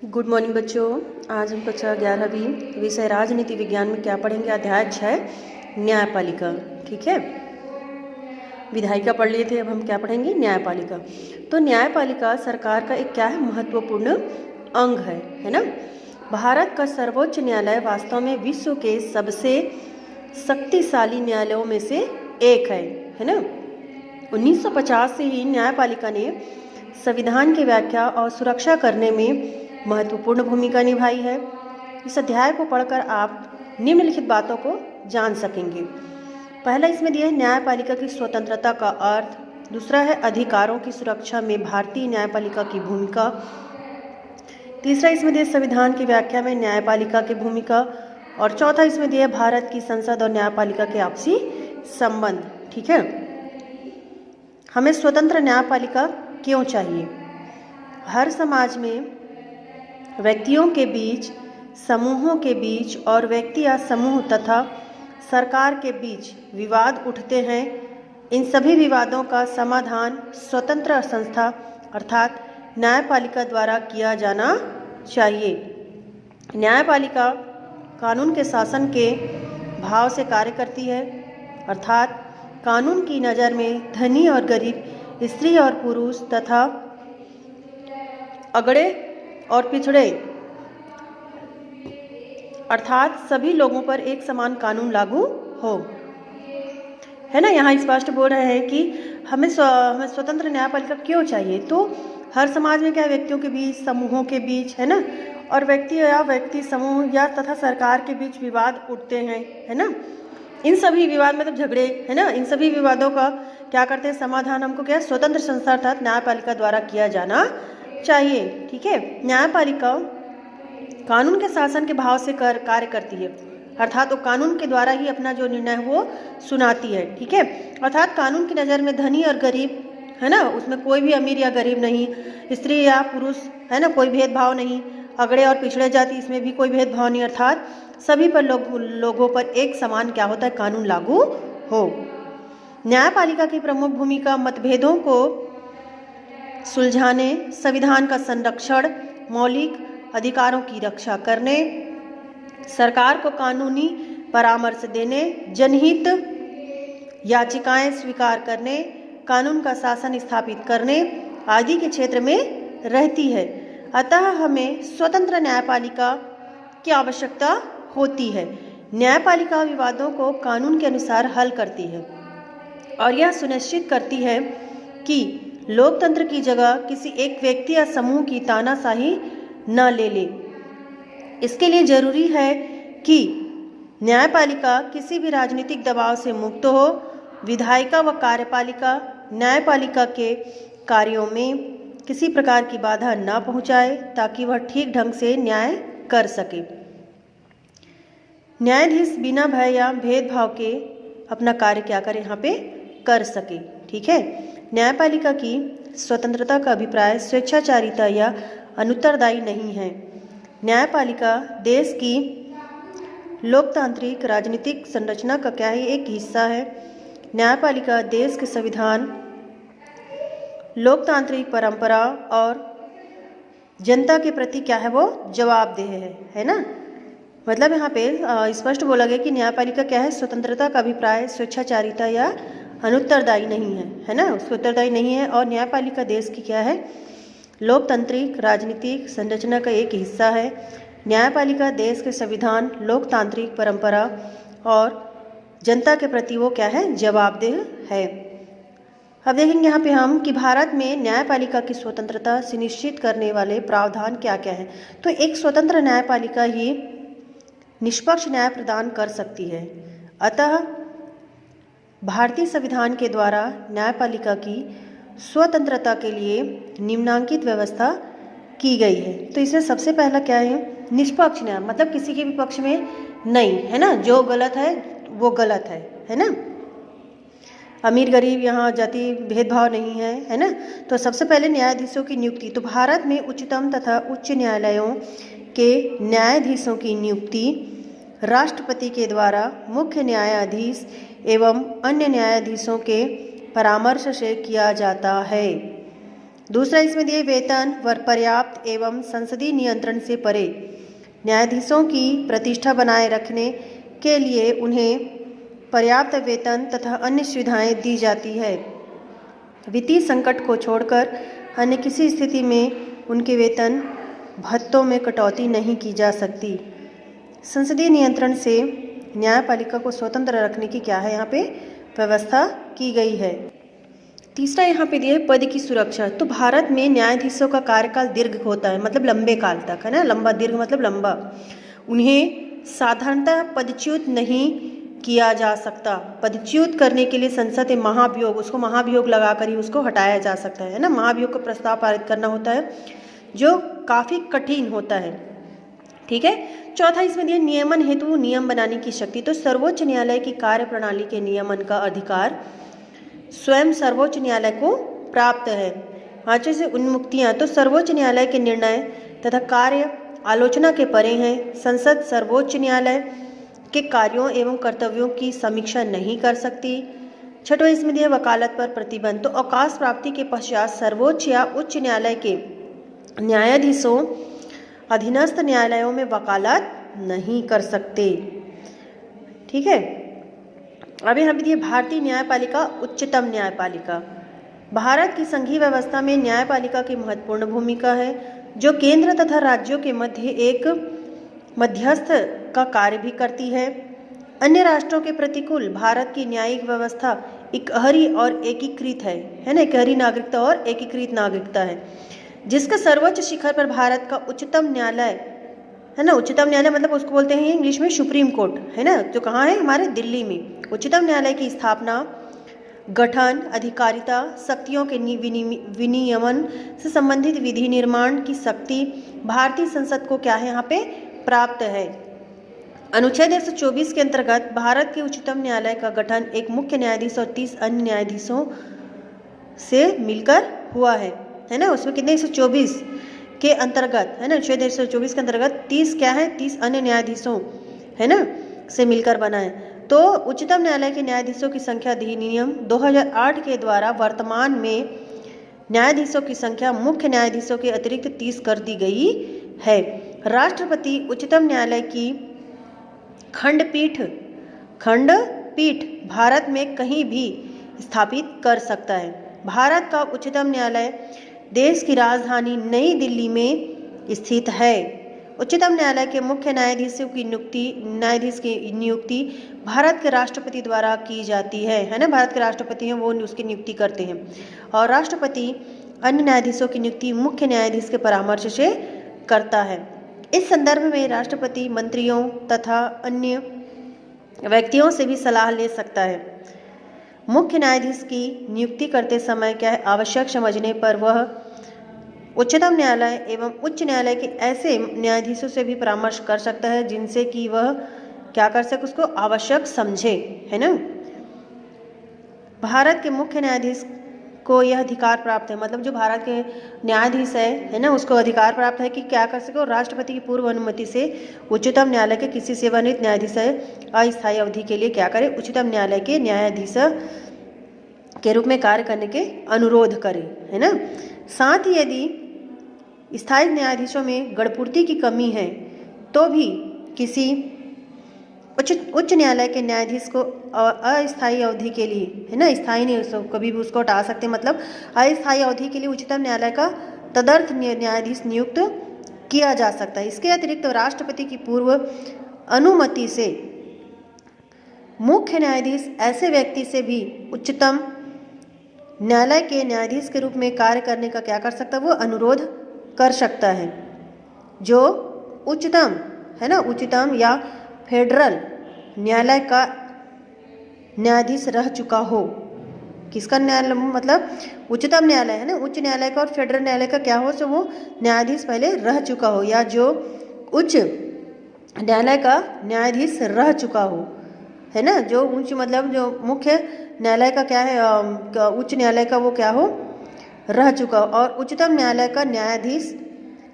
Good morning बच्चों। आज हम कक्षा 11वीं विषय राजनीति विज्ञान में क्या पढ़ेंगे? अध्याय 6 न्यायपालिका। ठीक है, विधायिका पढ़ लिए थे, अब हम क्या पढ़ेंगे? न्यायपालिका। तो न्यायपालिका सरकार का एक क्या है? महत्वपूर्ण अंग है ना। भारत का सर्वोच्च न्यायालय वास्तव में विश्व के सबसे शक्तिशाली न्यायालयों में से एक है ना। 1950 से ही न्यायपालिका ने संविधान की व्याख्या और सुरक्षा करने में महत्वपूर्ण भूमिका निभाई है। इस अध्याय को पढ़कर आप निम्नलिखित बातों को जान सकेंगे। पहला इसमें दिया है न्यायपालिका की स्वतंत्रता का अर्थ, दूसरा है अधिकारों की सुरक्षा में भारतीय न्यायपालिका की भूमिका, तीसरा इसमें दिया संविधान की व्याख्या में न्यायपालिका की भूमिका, और चौथा इसमें दिया भारत की संसद और न्यायपालिका के आपसी संबंध। ठीक है, हमें स्वतंत्र न्यायपालिका क्यों चाहिए? हर समाज में व्यक्तियों के बीच, समूहों के बीच और व्यक्ति या समूह तथा सरकार के बीच विवाद उठते हैं। इन सभी विवादों का समाधान स्वतंत्र संस्था अर्थात न्यायपालिका द्वारा किया जाना चाहिए। न्यायपालिका कानून के शासन के भाव से कार्य करती है, अर्थात कानून की नज़र में धनी और गरीब, स्त्री और पुरुष तथा अगड़े और पिछड़े अर्थात सभी लोगों पर एक समान कानून लागू हो, है ना। यहाँ स्पष्ट बोल रहे हैं कि हमें स्वतंत्र न्यायपालिका क्यों चाहिए। तो हर समाज में क्या है? व्यक्तियों के बीच, समूहों के बीच, है ना, और व्यक्ति समूह या तथा सरकार के बीच विवाद उठते हैं, है ना। इन सभी विवाद मतलब झगड़े, है ना, इन सभी विवादों का क्या करते हैं? समाधान हमको क्या है? स्वतंत्र संस्था अर्थात न्यायपालिका द्वारा किया जाना चाहिए। ठीक है, न्यायपालिका कानून के शासन के भाव से कार्य करती है, अर्थात वो कानून के द्वारा ही अपना जो निर्णय वो सुनाती है। ठीक है, अर्थात कानून की नज़र में धनी और गरीब, है ना, उसमें कोई भी अमीर या गरीब नहीं, स्त्री या पुरुष, है ना, कोई भेदभाव नहीं, अगड़े और पिछड़े जाति, इसमें भी कोई भेदभाव नहीं, अर्थात सभी पर लोगों पर एक समान क्या होता है? कानून लागू हो। न्यायपालिका की प्रमुख भूमिका मतभेदों को सुलझाने, संविधान का संरक्षण, मौलिक अधिकारों की रक्षा करने, सरकार को कानूनी परामर्श देने, जनहित याचिकाएं स्वीकार करने, कानून का शासन स्थापित करने आदि के क्षेत्र में रहती है। अतः हमें स्वतंत्र न्यायपालिका की आवश्यकता होती है। न्यायपालिका विवादों को कानून के अनुसार हल करती है और यह सुनिश्चित करती है कि लोकतंत्र की जगह किसी एक व्यक्ति या समूह की तानाशाही न ले ले। इसके लिए जरूरी है कि न्यायपालिका किसी भी राजनीतिक दबाव से मुक्त हो। विधायिका व कार्यपालिका न्यायपालिका के कार्यों में किसी प्रकार की बाधा न पहुंचाए ताकि वह ठीक ढंग से न्याय कर सके। न्यायाधीश बिना भय या भेदभाव के अपना कार्य क्या करे? यहाँ पे कर सके। ठीक है, न्यायपालिका की स्वतंत्रता का अभिप्राय स्वेच्छाचारिता या अनुत्तरदायी नहीं है। न्यायपालिका देश की लोकतांत्रिक राजनीतिक संरचना का क्या है? एक हिस्सा है। न्यायपालिका देश के संविधान, लोकतांत्रिक परंपरा और जनता के प्रति क्या है? वो जवाबदेह है ना। मतलब यहाँ पे स्पष्ट बोला गया कि न्यायपालिका क्या है? स्वतंत्रता का अभिप्राय स्वेच्छाचारिता या अनुत्तरदायी नहीं है ना, उत्तरदायी नहीं है। और न्यायपालिका देश की क्या है? लोकतांत्रिक राजनीतिक संरचना का एक हिस्सा है। न्यायपालिका देश के संविधान, लोकतांत्रिक परंपरा और जनता के प्रति वो क्या है? जवाबदेह है। अब देखेंगे यहाँ पे हम कि भारत में न्यायपालिका की स्वतंत्रता सुनिश्चित करने वाले प्रावधान क्या क्या है। तो एक स्वतंत्र न्यायपालिका ही निष्पक्ष न्याय प्रदान कर सकती है। अतः भारतीय संविधान के द्वारा न्यायपालिका की स्वतंत्रता के लिए निम्नांकित व्यवस्था की गई है। तो इसमें सबसे पहला क्या है? निष्पक्ष न्याय, मतलब किसी के भी पक्ष में नहीं, है ना, जो गलत है वो गलत है ना। अमीर गरीब यहाँ जाति भेदभाव नहीं है ना। तो सबसे पहले न्यायाधीशों की नियुक्ति। तो भारत में उच्चतम तथा उच्च न्यायालयों के न्यायाधीशों की नियुक्ति राष्ट्रपति के द्वारा मुख्य न्यायाधीश एवं अन्य न्यायाधीशों के परामर्श से किया जाता है। दूसरा इसमें दिए वेतन व पर्याप्त एवं संसदीय नियंत्रण से परे न्यायाधीशों की प्रतिष्ठा बनाए रखने के लिए उन्हें पर्याप्त वेतन तथा अन्य सुविधाएं दी जाती है। वित्तीय संकट को छोड़कर अन्य किसी स्थिति में उनके वेतन भत्तों में कटौती नहीं की जा सकती। संसदीय नियंत्रण से न्यायपालिका को स्वतंत्र रखने की क्या है यहाँ पे व्यवस्था की गई है। तीसरा यहाँ पे दिया है पद की सुरक्षा। तो भारत में न्यायाधीशों का कार्यकाल दीर्घ होता है, मतलब लंबे काल तक, है ना। लंबा, दीर्घ मतलब लंबा। उन्हें साधारणतः पदच्युत नहीं किया जा सकता। पदच्युत करने के लिए संसद में महाभियोग, उसको महाभियोग लगाकर ही उसको हटाया जा सकता है ना। महाभियोग का प्रस्ताव पारित करना होता है जो काफ़ी कठिन होता है। ठीक है। चौथा इसमें दिया नियमन हेतु नियम बनाने की शक्ति। तो सर्वोच्च न्यायालय की कार्य प्रणाली के नियमन का अधिकार स्वयं सर्वोच्च न्यायालय को प्राप्त है। पांचवें से उन्मुक्तियां। तो सर्वोच्च न्यायालय के निर्णय तथा कार्य आलोचना के परे हैं। संसद सर्वोच्च न्यायालय के कार्यों एवं कर्तव्यों की समीक्षा नहीं कर सकती। छठवां इसमें दिया वकालत पर प्रतिबंध। तो अवकाश प्राप्ति के पश्चात सर्वोच्च या उच्च न्यायालय के न्यायाधीशों अधीनस्थ न्यायालयों में वकालत नहीं कर सकते। ठीक है। अब यहाँ पे दिए भारतीय न्यायपालिका उच्चतम न्यायपालिका। भारत की संघीय व्यवस्था में न्यायपालिका की महत्वपूर्ण भूमिका है जो केंद्र तथा राज्यों के मध्य एक मध्यस्थ का कार्य भी करती है। अन्य राष्ट्रों के प्रतिकूल भारत की न्यायिक व्यवस्था इकहरी और एकीकृत है ना। इकहरी नागरिकता और एकीकृत नागरिकता है जिसका सर्वोच्च शिखर पर भारत का उच्चतम न्यायालय है ना। उच्चतम न्यायालय मतलब उसको बोलते हैं इंग्लिश में सुप्रीम कोर्ट, है ना, जो कहाँ है हमारे दिल्ली में। उच्चतम न्यायालय की स्थापना, गठन, अधिकारिता, शक्तियों के विनियमन से संबंधित विधि निर्माण की शक्ति भारतीय संसद को क्या है यहाँ पे प्राप्त है। अनुच्छेद 124 के अंतर्गत भारत के उच्चतम न्यायालय का गठन एक मुख्य न्यायाधीश और 30 अन्य न्यायाधीशों से मिलकर हुआ है ना। उसमें कितने 124 के अंतर्गत है ना, अनुच्छेद 124 के अंतर्गत 30 क्या है 30 अन्य न्यायाधीशों है ना से मिलकर बना है। तो उच्चतम न्यायालय के न्यायाधीशों की संख्या अधिनियम 2008 के द्वारा वर्तमान में न्यायाधीशों की संख्या मुख्य न्यायाधीशों के अतिरिक्त 30 कर दी गई है। राष्ट्रपति उच्चतम न्यायालय की खंडपीठ भारत में कहीं भी स्थापित कर सकता है। भारत का उच्चतम न्यायालय देश की राजधानी नई दिल्ली में स्थित है। उच्चतम न्यायालय के मुख्य न्यायाधीश की नियुक्ति भारत के राष्ट्रपति द्वारा की जाती है ना। भारत के राष्ट्रपति हैं वो उसकी नियुक्ति करते हैं और राष्ट्रपति अन्य न्यायाधीशों की नियुक्ति मुख्य न्यायाधीश के परामर्श से करता है। इस संदर्भ में राष्ट्रपति मंत्रियों तथा अन्य व्यक्तियों से भी सलाह ले सकता है। मुख्य न्यायाधीश की नियुक्ति करते समय क्या है आवश्यक समझने पर वह उच्चतम न्यायालय एवं उच्च न्यायालय के ऐसे न्यायाधीशों से भी परामर्श कर सकता है जिनसे कि वह क्या कर सके उसको आवश्यक समझे, है ना। भारत के मुख्य न्यायाधीश को यह अधिकार प्राप्त है, मतलब जो भारत के न्यायाधीश है ना, उसको अधिकार प्राप्त है कि क्या कर सके और राष्ट्रपति की पूर्व अनुमति से उच्चतम न्यायालय के किसी सेवानिवृत्त न्यायाधीश अस्थायी अवधि के लिए क्या करे उच्चतम न्यायालय के न्यायाधीश के रूप में कार्य करने के अनुरोध करे, है ना। साथ ही यदि स्थायी न्यायाधीशों में गणपूर्ति की कमी है तो भी किसी उच्च न्यायालय के न्यायाधीश को अस्थायी अवधि के लिए, है ना, स्थायी नहीं उसको कभी भी उसको हटा सकते, मतलब अस्थायी अवधि के लिए उच्चतम न्यायालय का तदर्थ न्यायाधीश नियुक्त किया जा सकता है। इसके अतिरिक्त राष्ट्रपति की पूर्व अनुमति से मुख्य न्यायाधीश ऐसे व्यक्ति से भी उच्चतम न्यायालय के न्यायाधीश के रूप में कार्य करने का क्या कर सकता है वो अनुरोध कर सकता है जो उच्चतम, है ना, उच्चतम या फेडरल न्यायालय का न्यायाधीश रह चुका हो। किसका न्यायालय मतलब उच्चतम न्यायालय, है ना, उच्च न्यायालय का और फेडरल न्यायालय का क्या हो सो वो न्यायाधीश पहले रह चुका हो या जो उच्च न्यायालय का न्यायाधीश रह चुका हो, है ना, जो उच्च मतलब जो मुख्य न्यायालय का क्या है उच्च न्यायालय का वो क्या हो रह चुका हो और उच्चतम न्यायालय का न्यायाधीश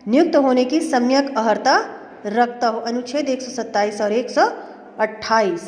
नियुक्त होने की सम्यक अर्हता रखता हो। अनुच्छेद 127 और 128।